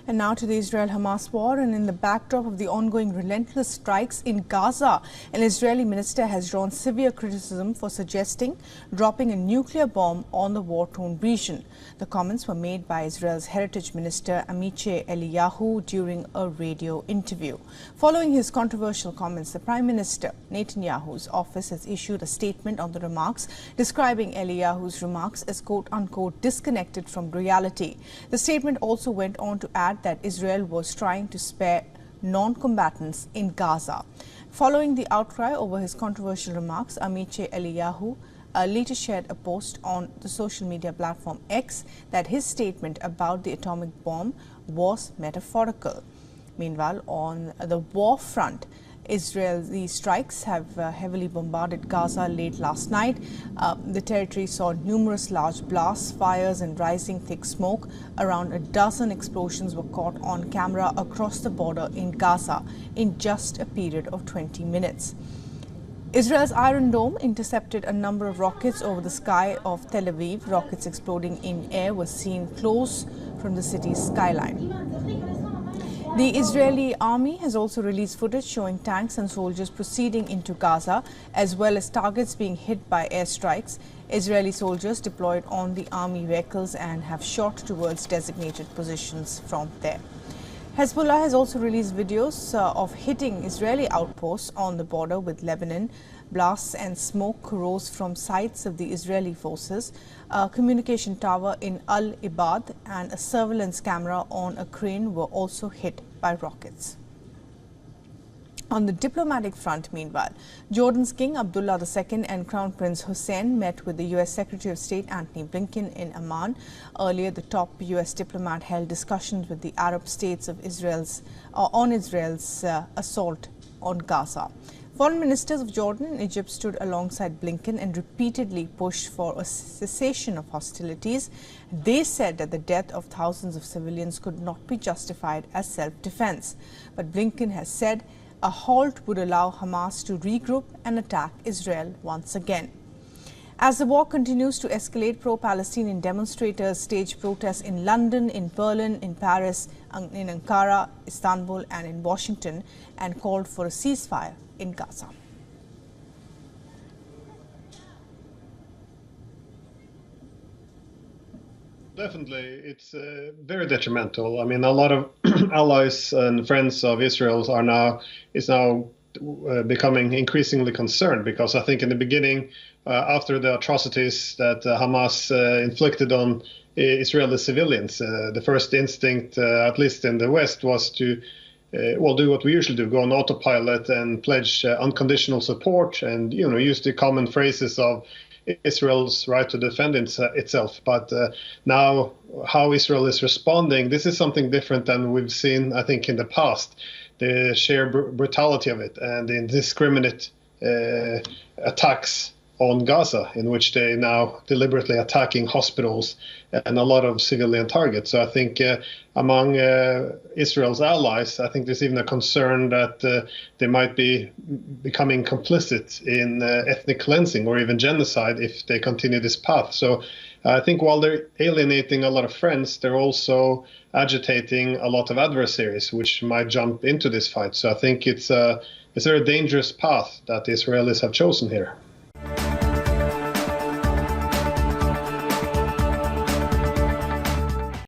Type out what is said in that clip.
And now to the Israel-Hamas war, and in the backdrop of the ongoing relentless strikes in Gaza, an Israeli minister has drawn severe criticism for suggesting dropping a nuclear bomb on the war-torn region. The comments were made by Israel's Heritage Minister Amihai Eliyahu during a radio interview. Following his controversial comments, the Prime Minister Netanyahu's office has issued a statement on the remarks, describing Eliyahu's remarks as quote-unquote disconnected from reality. The statement also went on to add that Israel was trying to spare non-combatants in Gaza. Following the outcry over his controversial remarks, Amihai Eliyahu later shared a post on the social media platform X that his statement about the atomic bomb was metaphorical. Meanwhile, on the war front, Israeli strikes have heavily bombarded Gaza late last night. The territory saw numerous large blasts, fires and rising thick smoke. Around a dozen explosions were caught on camera across the border in Gaza in just a period of 20 minutes. Israel's Iron Dome intercepted a number of rockets over the sky of Tel Aviv. Rockets exploding in air were seen close from the city's skyline. The Israeli army has also released footage showing tanks and soldiers proceeding into Gaza, as well as targets being hit by airstrikes. Israeli soldiers deployed on the army vehicles and have shot towards designated positions from there. Hezbollah has also released videos of hitting Israeli outposts on the border with Lebanon. Blasts and smoke rose from sites of the Israeli forces. A communication tower in Al-Ibad and a surveillance camera on a crane were also hit by rockets. On the diplomatic front, meanwhile, Jordan's King Abdullah II and Crown Prince Hussein met with the U.S. Secretary of State Antony Blinken in Amman. Earlier, the top U.S. diplomat held discussions with the Arab states of on Israel's assault on Gaza. Foreign ministers of Jordan and Egypt stood alongside Blinken and repeatedly pushed for a cessation of hostilities. They said that the death of thousands of civilians could not be justified as self-defense. But Blinken has said a halt would allow Hamas to regroup and attack Israel once again. As the war continues to escalate, pro-Palestinian demonstrators staged protests in London, in Berlin, in Paris, in Ankara, Istanbul and in Washington, and called for a ceasefire in Gaza. Definitely, it's very detrimental. I mean, a lot of allies and friends of Israel is now becoming increasingly concerned, because I think in the beginning, after the atrocities that Hamas inflicted on Israeli civilians, the first instinct, at least in the West, was to do what we usually do: go on autopilot and pledge unconditional support, and use the common phrases of Israel's right to defend itself. But now, how Israel is responding, this is something different than we've seen, I think, in the past. The sheer brutality of it and the indiscriminate attacks on Gaza, in which they now deliberately attacking hospitals and a lot of civilian targets. So I think among Israel's allies, I think there's even a concern that they might be becoming complicit in ethnic cleansing or even genocide if they continue this path. So I think while they're alienating a lot of friends, they're also agitating a lot of adversaries, which might jump into this fight. So I think it's a very dangerous path that the Israelis have chosen here.